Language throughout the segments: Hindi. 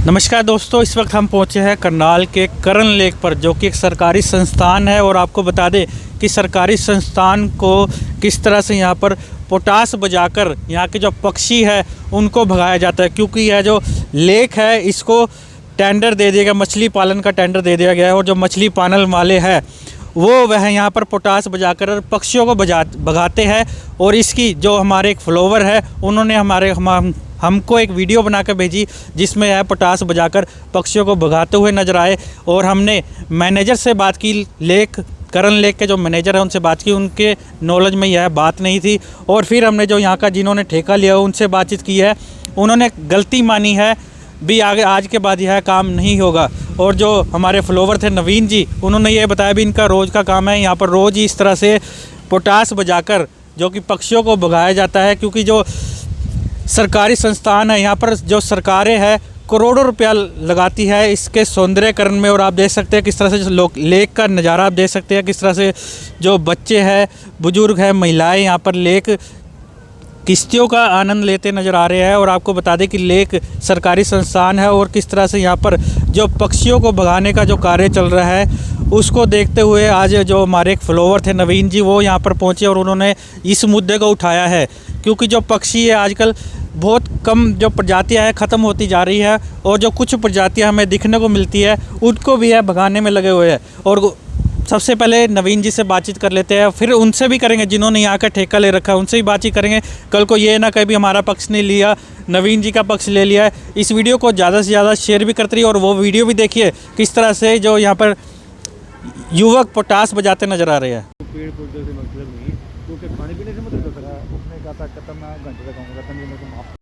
नमस्कार दोस्तों, इस वक्त हम पहुंचे हैं करनाल के करण लेक पर, जो कि एक सरकारी संस्थान है। और आपको बता दें कि सरकारी संस्थान को किस तरह से यहाँ पर पोटास बजाकर यहाँ के जो पक्षी है उनको भगाया जाता है, क्योंकि यह जो लेक है इसको टेंडर दे दिया गया, मछली पालन का टेंडर दे दिया गया है। और जो मछली पालन वाले हैं वह यहाँ पर पोटास बजाकर पक्षियों को भगाते हैं। और इसकी जो हमारे एक फॉलोवर है उन्होंने हमको एक वीडियो बनाकर भेजी जिसमें यह पोटास बजाकर पक्षियों को भगाते हुए नजर आए। और हमने मैनेजर से बात की, करण लेक के जो मैनेजर हैं उनसे बात की, उनके नॉलेज में यह बात नहीं थी। और फिर हमने जो यहाँ का जिन्होंने ठेका लिया उनसे बातचीत की है, उन्होंने गलती मानी है भी आगे आज के बाद यह काम नहीं होगा। और जो हमारे फॉलोवर थे नवीन जी, उन्होंने ये बताया भी इनका रोज़ का काम है, यहाँ पर रोज़ ही इस तरह से पोटास बजाकर जो कि पक्षियों को भगाया जाता है। क्योंकि जो सरकारी संस्थान है यहाँ पर जो सरकारें हैं करोड़ों रुपया लगाती है इसके सौंदर्यकरण में। और आप देख सकते हैं किस तरह से जो लेक का नज़ारा आप देख सकते हैं, किस तरह से जो बच्चे हैं, बुजुर्ग हैं, महिलाएं यहाँ पर लेक किश्तियों का आनंद लेते नज़र आ रहे हैं। और आपको बता दें कि लेक सरकारी संस्थान है और किस तरह से यहाँ पर जो पक्षियों को भगाने का जो कार्य चल रहा है उसको देखते हुए आज जो हमारे एक फॉलोवर थे नवीन जी, वो यहाँ पर पहुँचे और उन्होंने इस मुद्दे को उठाया है। क्योंकि जो पक्षी है आजकल बहुत कम जो प्रजातियां हैं ख़त्म होती जा रही है, और जो कुछ प्रजातियां हमें दिखने को मिलती है उनको भी है भगाने में लगे हुए हैं। और सबसे पहले नवीन जी से बातचीत कर लेते हैं, फिर उनसे भी करेंगे जिन्होंने यहाँ का ठेका ले रखा है, उनसे भी बातचीत करेंगे। कल को ये ना कहीं भी हमारा पक्ष नहीं लिया, नवीन जी का पक्ष ले लिया है। इस वीडियो को ज़्यादा से ज़्यादा शेयर भी करते रहिए और वो वीडियो भी देखिए किस तरह से जो यहाँ पर युवक पोटास बजाते नज़र आ रहे हैं। पेड़ पौधे से मतलब नहीं, क्योंकि खाने पीने से मतलब रहा है। उसने कहा था खत्म, मैं घंटे तक आऊँगा, तब मेरे को माफ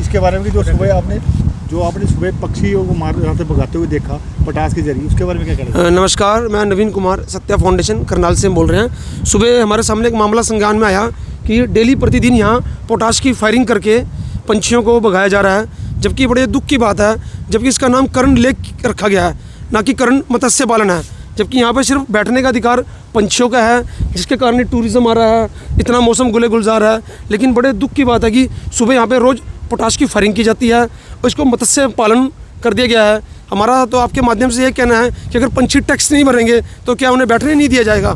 इसके बारे में कि जो आपने सुबह पक्षियों को मार यहाँ से भगाते हुए देखा पोटास के जरिए, उसके बारे में क्या कहना? नमस्कार, मैं नवीन कुमार सत्या फाउंडेशन करनाल से बोल रहे हैं। सुबह हमारे सामने एक मामला संज्ञान में आया कि डेली प्रतिदिन यहाँ पोटास की फायरिंग करके पंछियों को भगाया जा रहा है, जबकि बड़े दुख की बात है। जबकि इसका नाम करण लेक रखा गया है, ना कि करण मत्स्य पालन है। जबकि यहाँ पर सिर्फ बैठने का अधिकार पंछियों का है, जिसके कारण टूरिज़्म आ रहा है, इतना मौसम गुले गुलजार है। लेकिन बड़े दुख की बात है कि सुबह यहाँ पे रोज़ पोटास की फायरिंग की जाती है और इसको मत्स्य पालन कर दिया गया है। हमारा तो आपके माध्यम से ये कहना है कि अगर पंछी टैक्स नहीं भरेंगे तो क्या उन्हें बैठने नहीं दिया जाएगा?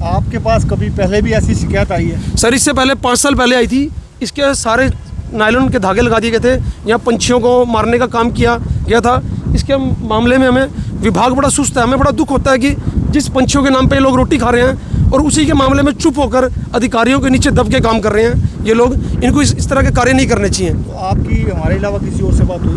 आपके पास कभी पहले भी ऐसी शिकायत आई है? सर, इससे पहले 5 साल पहले आई थी। इसके सारे नायलॉन के धागे लगा दिए गए थे, यहाँ पंछियों को मारने का काम किया गया था। इसके मामले में हमें विभाग बड़ा सुस्त है। हमें बड़ा दुख होता है कि जिस पंछियों के नाम पे लोग रोटी खा रहे हैं और उसी के मामले में चुप होकर अधिकारियों के नीचे दब के काम कर रहे हैं ये लोग। इनको इस तरह के कार्य नहीं करने चाहिए। तो आपकी हमारे अलावा किसी और से बात हुई?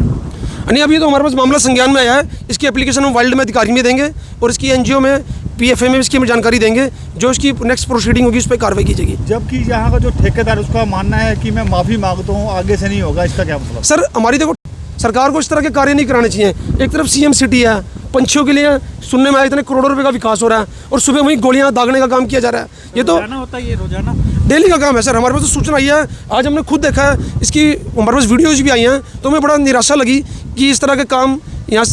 नहीं, अभी तो हमारे पास मामला संज्ञान में आया है। इसकी एप्लीकेशन हम वाइल्ड में अधिकारी में देंगे और इसकी एनजीओ में पीएफए में इसकी हम जानकारी देंगे। जो इसकी नेक्स्ट प्रोसीडिंग होगी उस पर कार्रवाई की जाएगी। जबकि यहाँ का जो ठेकेदार उसका मानना है कि मैं माफ़ी मांगता हूँ, आगे से नहीं होगा, इसका क्या मतलब? सर, हमारी देखो सरकार को इस तरह के कार्य नहीं कराने चाहिए। एक तरफ सीएम सिटी है, पंछियों के लिए सुनने में आया इतने करोड़ों रुपए का विकास हो रहा है और सुबह वहीं गोलियां दागने का काम किया जा रहा है। ये तो होता है, ये रोजाना डेली का काम है। सर, हमारे पास तो सूचना आई है, आज हमने खुद देखा है, इसकी हमारे पास वीडियोज़ भी आई हैं। तो हमें बड़ा निराशा लगी कि इस तरह के काम यहाँ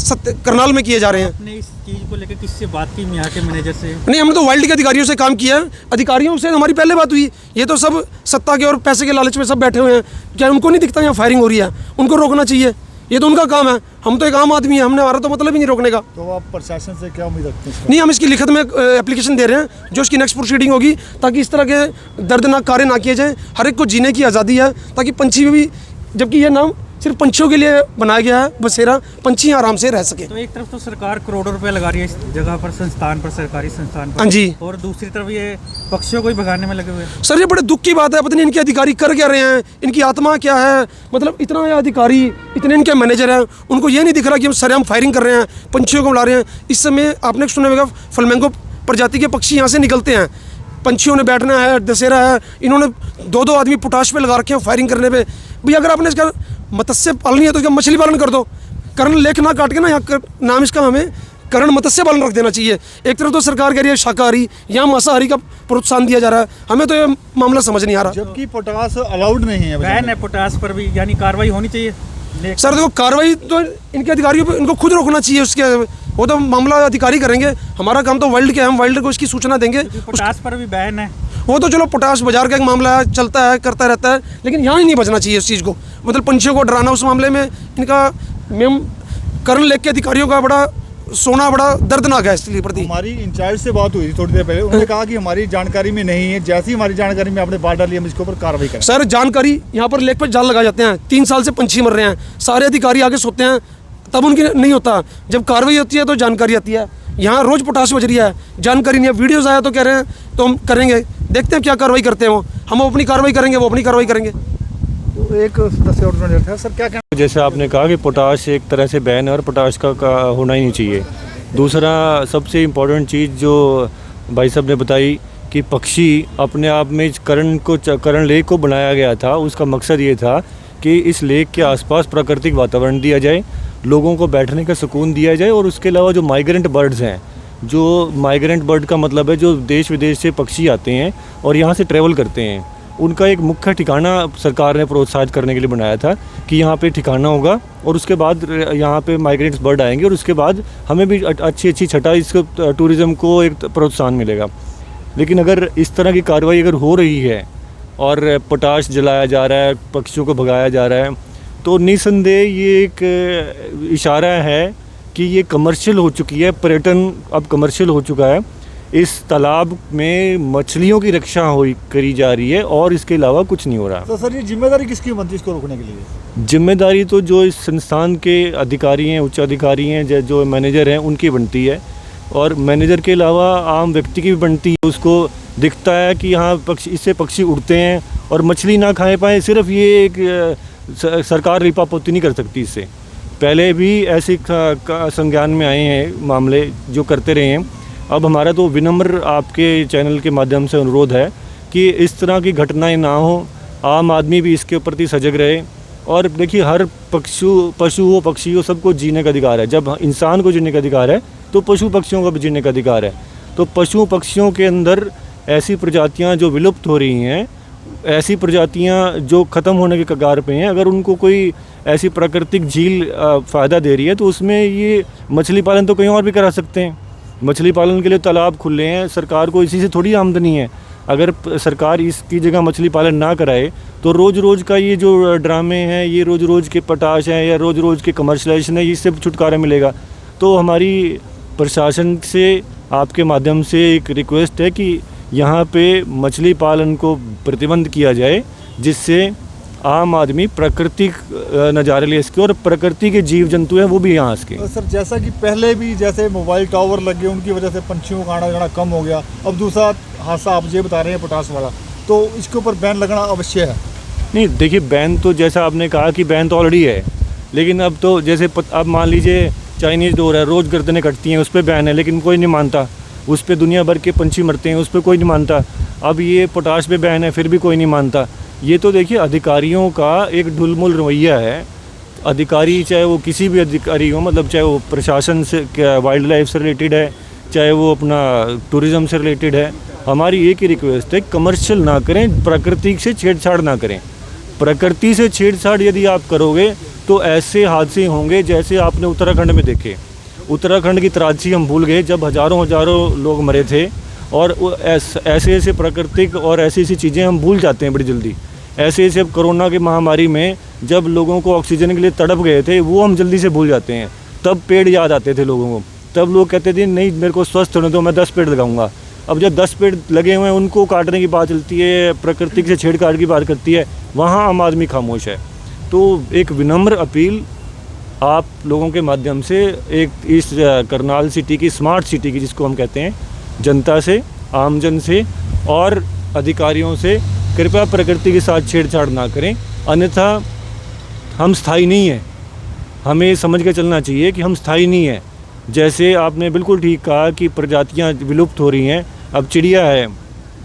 करनाल में किए जा रहे हैं। आपने इस चीज़ को लेकर किससे बात की? यहाँ के मैनेजर से? नहीं, हमने तो वाइल्ड के अधिकारियों से काम किया है। अधिकारियों से हमारी पहले बात हुई। ये तो सब सत्ता के और पैसे के लालच में सब बैठे हुए हैं। क्या उनको नहीं दिखता यहाँ फायरिंग हो रही है? उनको रोकना चाहिए, ये तो उनका काम है। हम तो एक आम आदमी है, हमारा तो मतलब ही नहीं रोकने का। तो आप प्रशासन से क्या उम्मीद रखते हैं? नहीं, हम इसकी लिखित में एप्लीकेशन दे रहे हैं जो इसकी नेक्स्ट प्रोसीडिंग होगी, ताकि इस तरह के दर्दनाक कार्य ना किए जाएं। हर एक को जीने की आज़ादी है, ताकि पंछी भी, जबकि यह नाम सिर्फ पंछियों के लिए बनाया गया है, बसेरा, पंछी आराम से रह सके। तो एक तरफ तो सरकार करोड़ों रुपए लगा रही है इस जगह पर, संस्थान पर, सरकारी संस्थान पर। हाँ जी। और दूसरी तरफ ये पक्षियों को ही भगाने में लगे हुए। सर, ये बड़े दुख की बात है। पता नहीं इनके अधिकारी कर क्या रहे हैं, इनकी आत्मा क्या है? मतलब इतना ये अधिकारी, इतने इनके मैनेजर हैं, उनको ये नहीं दिख रहा कि हम सरेआम फायरिंग कर रहे हैं, पंछियों को बुला रहे हैं। इस समय आपने सुना होगा फ्लेमिंगो प्रजाति के पक्षी यहाँ से निकलते हैं। पंछियों ने बैठना है, दशहरा है, इन्होंने 2-2 आदमी पोटाश पे लगा रखे हैं फायरिंग करने पे। भैया, अगर आपने इसका मत्स्य पालन ही है तो क्या मछली पालन कर दो। कर्ण लेख ना काट के ना, यहाँ नाम इसका हमें कर्ण मत्स्य पालन रख देना चाहिए। एक तरफ तो सरकार कह रही है शाकाहारी, यहाँ मांसाहारी का प्रोत्साहन दिया जा रहा है। हमें तो ये मामला समझ नहीं आ रहा। जबकि पोटास अलाउड नहीं है, बैन है पोटास पर भी, यानी कार्रवाई होनी चाहिए। सर देखो, कार्रवाई तो इनके अधिकारियों पे, इनको खुद रोकना चाहिए। उसके वो तो मामला अधिकारी करेंगे, हमारा काम तो वर्ल्ड के, हम वर्ल्ड को इसकी सूचना देंगे। पोटास पर भी बैन है। वो तो चलो पोटास बाजार का एक मामला है, चलता है, करता रहता है, लेकिन यहाँ ही नहीं बचना चाहिए इस चीज़ को। मतलब पंछियों को डराना, उस मामले में इनका मेम कर्ण लेख के अधिकारियों का बड़ा सोना बड़ा दर्दनाक है इसके प्रति। हमारी इंचार्ज से बात हुई थी थोड़ी देर पहले, उन्होंने कहा कि हमारी जानकारी में नहीं है, जैसे ही हमारी जानकारी में आपने बात डाली हम इसके ऊपर कार्रवाई करें। सर जानकारी, यहाँ पर लेक पर जाल लगाए जाते हैं, 3 साल से पंछी मर रहे हैं, सारे अधिकारी आगे सोते हैं, तब उनकी नहीं होता। जब कार्रवाई होती है तो जानकारी आती है। यहाँ रोज पोटास बज रही है, जानकारी नहीं है। वीडियोज़ आया तो कह रहे हैं तो हम करेंगे, देखते हैं क्या कार्रवाई करते हैं वो। हम अपनी कार्रवाई करेंगे, वो अपनी कार्रवाई करेंगे। तो एक सदस्य और था सर, क्या कहना? जैसे आपने कहा कि पोटाश एक तरह से बैन है और पोटाश का होना ही नहीं चाहिए। दूसरा सबसे इम्पोर्टेंट चीज़ जो भाई साहब ने बताई कि पक्षी अपने आप में कर्ण लेक को बनाया गया था, उसका मकसद ये था कि इस लेक के आसपास प्राकृतिक वातावरण दिया जाए, लोगों को बैठने का सुकून दिया जाए। और उसके अलावा जो माइग्रेंट बर्ड्स हैं, जो माइग्रेंट बर्ड का मतलब है जो देश विदेश से पक्षी आते हैं और यहाँ से ट्रैवल करते हैं, उनका एक मुख्य ठिकाना सरकार ने प्रोत्साहित करने के लिए बनाया था कि यहाँ पे ठिकाना होगा और उसके बाद यहाँ पे माइग्रेंट्स बर्ड आएंगे और उसके बाद हमें भी अच्छी छटा इसको टूरिज़्म को एक प्रोत्साहन मिलेगा। लेकिन अगर इस तरह की कार्रवाई अगर हो रही है और पोटाश जलाया जा रहा है, पक्षियों को भगाया जा रहा है, तो निसंदेह ये एक इशारा है कि ये कमर्शियल हो चुकी है, पर्यटन अब कमर्शियल हो चुका है। इस तालाब में मछलियों की रक्षा करी जा रही है और इसके अलावा कुछ नहीं हो रहा। तो सर ये जिम्मेदारी किसकी बनती है इसको रोकने के लिए? जिम्मेदारी तो जो इस संस्थान के अधिकारी हैं, उच्च अधिकारी हैं, जो मैनेजर हैं, उनकी बनती है। और मैनेजर के अलावा आम व्यक्ति की भी बनती है। उसको दिखता है कि यहाँ इससे पक्षी उड़ते हैं और मछली ना खाए पाए, सिर्फ ये एक सरकार लिपापोती नहीं कर सकती इससे। पहले भी ऐसे संज्ञान में आए हैं मामले जो करते रहे हैं। अब हमारा तो विनम्र आपके चैनल के माध्यम से अनुरोध है कि इस तरह की घटनाएं ना हो, आम आदमी भी इसके प्रति सजग रहे। और देखिए, हर पशु हो पक्षी हो, सबको जीने का अधिकार है। जब इंसान को जीने का अधिकार है तो पशु पक्षियों को भी जीने का अधिकार है। तो पशु पक्षियों के अंदर ऐसी प्रजातियां जो विलुप्त हो रही हैं, ऐसी प्रजातियां जो ख़त्म होने के कगार पे हैं, अगर उनको कोई ऐसी प्राकृतिक झील फ़ायदा दे रही है तो उसमें ये मछली पालन तो कहीं और भी करा सकते हैं। मछली पालन के लिए तालाब खुले हैं, सरकार को इसी से थोड़ी आमदनी है। अगर सरकार इसकी जगह मछली पालन ना कराए तो रोज़ रोज़ का ये जो ड्रामे हैं, ये रोज़ रोज़ के पोटाश हैं या रोज़ रोज़ के कमर्शलाइजेशन है, इससे छुटकारा मिलेगा। तो हमारी प्रशासन से आपके माध्यम से एक रिक्वेस्ट है कि यहाँ पे मछली पालन को प्रतिबंध किया जाए, जिससे आम आदमी प्राकृतिक नज़ारे ले सके और प्रकृति के जीव जंतु हैं वो भी यहाँ आ सके। सर जैसा कि पहले भी जैसे मोबाइल टावर लगे, उनकी वजह से पंछियों का आना जाना कम हो गया। अब दूसरा हादसा आप ये बता रहे हैं पोटास वाला, तो इसके ऊपर बैन लगना अवश्य है। नहीं देखिए, बैन तो जैसा आपने कहा कि बैन तो ऑलरेडी है, लेकिन अब तो जैसे अब मान लीजिए चाइनीज़ डोर है, रोज़ गर्दनें कटती हैं, उस पर बैन है, लेकिन कोई नहीं मानता। उस पर दुनिया भर के पंछी मरते हैं, उस पर कोई नहीं मानता। अब ये पोटाश पे बैन है, फिर भी कोई नहीं मानता। ये तो देखिए अधिकारियों का एक ढुलमुल रवैया है। अधिकारी चाहे वो किसी भी अधिकारी हो, मतलब चाहे वो प्रशासन से, वाइल्ड लाइफ से रिलेटेड है, चाहे वो अपना टूरिज़्म से रिलेटेड है, हमारी एक ही रिक्वेस्ट है, कमर्शियल ना करें, प्रकृति से छेड़छाड़ ना करें। प्रकृति से छेड़छाड़ यदि आप करोगे तो ऐसे हादसे होंगे जैसे आपने उत्तराखंड में देखे। उत्तराखंड की त्रासदी हम भूल गए जब हज़ारों लोग मरे थे। और ऐसे ऐसे प्राकृतिक और ऐसी ऐसी चीज़ें हम भूल जाते हैं बड़ी जल्दी। ऐसे ऐसे अब कोरोना की महामारी में जब लोगों को ऑक्सीजन के लिए तड़प गए थे, वो हम जल्दी से भूल जाते हैं। तब पेड़ याद आते थे लोगों को, तब लोग कहते थे नहीं मेरे को स्वस्थ होने दो, मैं 10 पेड़ लगाऊंगा। अब जब 10 पेड़ लगे हुए हैं, उनको काटने की बात चलती है, प्रकृति से छेड़छाड़ की बात करती है, वहाँ आम आदमी खामोश है। तो एक विनम्र अपील आप लोगों के माध्यम से एक इस करनाल सिटी की, स्मार्ट सिटी की जिसको हम कहते हैं, जनता से, आमजन से और अधिकारियों से, कृपया प्रकृति के साथ छेड़छाड़ ना करें, अन्यथा हम स्थायी नहीं हैं। हमें समझ के चलना चाहिए कि हम स्थायी नहीं हैं। जैसे आपने बिल्कुल ठीक कहा कि प्रजातियां विलुप्त हो रही हैं। अब चिड़िया है,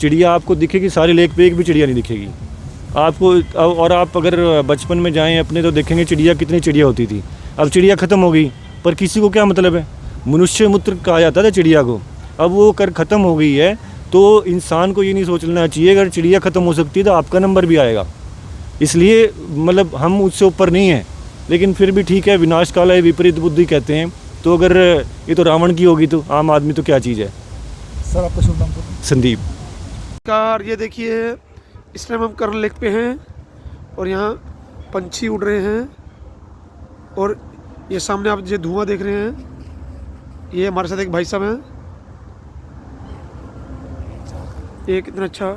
चिड़िया आपको दिखेगी सारे लेक पे, एक भी चिड़िया नहीं दिखेगी। आपको और आप अगर बचपन में जाएं अपने तो देखेंगे चिड़िया, कितनी चिड़िया होती थी। अब चिड़िया ख़त्म हो गई, पर किसी को क्या मतलब है। मनुष्य मूत्र कहा जाता था चिड़िया को, अब वो कर ख़त्म हो गई है। तो इंसान को ये नहीं सोचना चाहिए अगर चिड़िया ख़त्म हो सकती है तो आपका नंबर भी आएगा। इसलिए मतलब हम उससे ऊपर नहीं हैं, लेकिन फिर भी ठीक है, विनाश काल है विपरीत बुद्धि कहते हैं। तो अगर ये तो रावण की होगी तो आम आदमी तो क्या चीज़ है। सर आपका शुभ नाम? संदीप। कार ये देखिए, इस टाइम हम करन लेक पे हैं और यहाँ पंछी उड़ रहे हैं। और ये सामने आप जो धुआं देख रहे हैं, ये हमारे साथ एक भाई साहब हैं। ये कितना अच्छा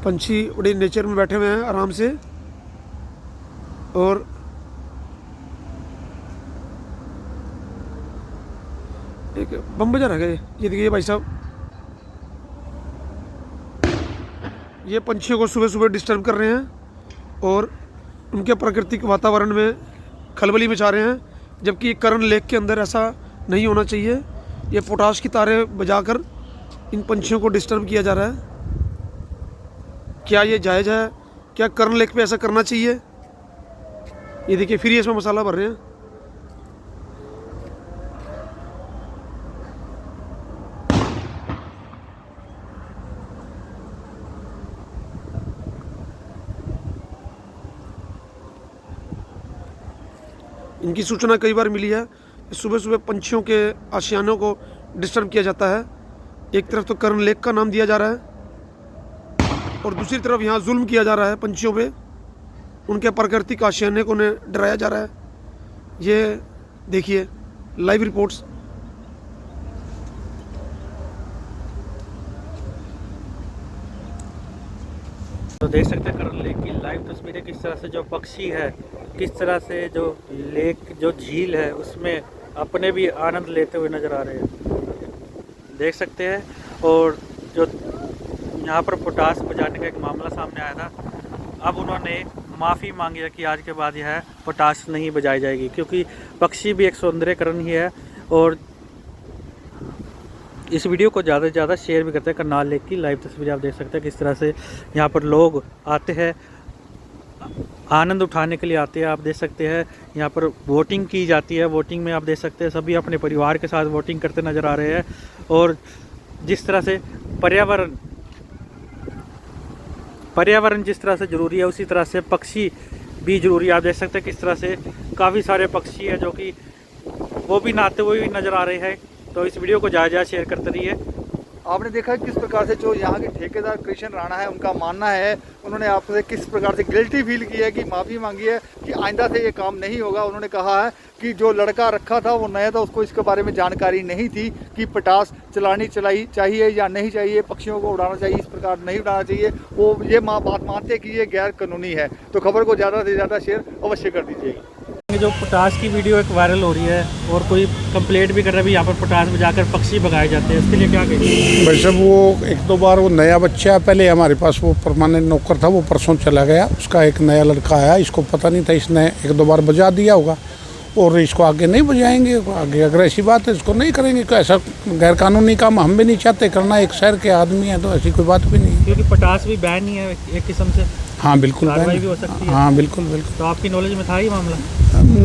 पंछी बड़े नेचर में बैठे हुए हैं आराम से। और एक बम बजा रहा है। ये देखिए भाई साहब, ये पंछियों को सुबह सुबह डिस्टर्ब कर रहे हैं और उनके प्राकृतिक वातावरण में खलबली मचा रहे हैं, जबकि करन लेक के अंदर ऐसा नहीं होना चाहिए। ये पोटाश की तारें बजाकर इन पंछियों को डिस्टर्ब किया जा रहा है। क्या ये जायज़ है? क्या करन लेक पे ऐसा करना चाहिए? ये देखिए फिर ये इसमें मसाला भर रहे हैं। इनकी सूचना कई बार मिली है, सुबह सुबह पंछियों के आशियानों को डिस्टर्ब किया जाता है। एक तरफ तो करन लेक का नाम दिया जा रहा है और दूसरी तरफ यहाँ जुल्म किया जा रहा है पंछियों पे, उनके प्राकृतिक आशियाने को उन्हें डराया जा रहा है। ये देखिए लाइव रिपोर्ट्स। तो देख सकते हैं करन लेक की लाइव तस्वीरें, किस तरह से जो पक्षी है, किस तरह से जो लेक जो झील है उसमें अपने भी आनंद लेते हुए नज़र आ रहे हैं, देख सकते हैं। और जो यहाँ पर पोटास बजाने का एक मामला सामने आया था, अब उन्होंने माफ़ी मांगी है कि आज के बाद यह पोटास नहीं बजाई जाएगी, क्योंकि पक्षी भी एक सौंदर्यकरण ही है। और इस वीडियो को ज़्यादा से ज़्यादा शेयर भी करते हैं। करनाल लेक की लाइव तस्वीरें आप देख सकते हैं, किस तरह से यहाँ पर लोग आते हैं, आनंद उठाने के लिए आते हैं। आप देख सकते हैं यहाँ पर वोटिंग की जाती है। वोटिंग में आप देख सकते हैं सभी अपने परिवार के साथ वोटिंग करते नज़र आ रहे हैं। और जिस तरह से पर्यावरण जिस तरह से ज़रूरी है, उसी तरह से पक्षी भी ज़रूरी है। आप देख सकते हैं किस तरह से काफ़ी सारे पक्षी हैं जो कि वो भी नहाते हुए भी नज़र आ रहे हैं। तो इस वीडियो को ज़्यादा शेयर करते रहिए। आपने देखा किस प्रकार से जो यहाँ के ठेकेदार कृष्ण राणा है, उनका मानना है, उन्होंने आपसे किस प्रकार से गिल्टी फील की है, कि माफ़ी मांगी है कि आइंदा से ये काम नहीं होगा। उन्होंने कहा है कि जो लड़का रखा था वो नया था, उसको इसके बारे में जानकारी नहीं थी कि पोटास चलाई चाहिए या नहीं चाहिए, पक्षियों को उड़ाना चाहिए, इस प्रकार नहीं उड़ाना चाहिए। वो ये बात मानते कि ये गैर कानूनी है। तो खबर को ज़्यादा से ज़्यादा शेयर अवश्य कर दीजिएगा। जो पोटास की वीडियो एक वायरल हो रही है और कोई कंप्लेंट भी कर रहा है, यहाँ पर पोटास बजाकर पक्षी भगाए जाते हैं, इसके लिए क्या कहेंगे? भाई साहब, वो एक दो बार वो नया बच्चा पहले हमारे पास वो परमानेंट नौकर था, वो परसों चला गया। उसका एक नया लड़का आया, इसको पता नहीं था, इसने एक दो बार बजा दिया होगा और इसको आगे नहीं बजाएंगे। आगे अगर ऐसी बात है इसको नहीं करेंगे। तो ऐसा गैर कानूनी काम हम भी नहीं चाहते करना, एक शहर के आदमी हैं तो ऐसी कोई बात भी नहीं है। क्योंकि पोटास भी बैन ही है एक किस्म से। हाँ बिल्कुल, कार्रवाई भी हो सकती है। हाँ बिल्कुल बिल्कुल। तो आपकी नॉलेज में था ये मामला?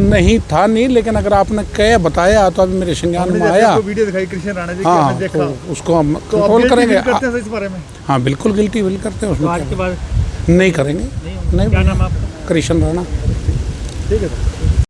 नहीं था नहीं, लेकिन अगर आपने कह बताया तो अभी मेरे संज्ञान में आया। वीडियो दिखाई कृष्ण राणा जी की, हाँ, हमने देखा। तो उसको हम तो कंट्रोल करेंगे। करते हैं इस बारे में? हाँ बिल्कुल गिल्टी फील करते हैं तो उसमें। आज के बाद नहीं करेंगे। नहीं, क्या नाम है आपका? कृष्ण राणा। ठीक है सर।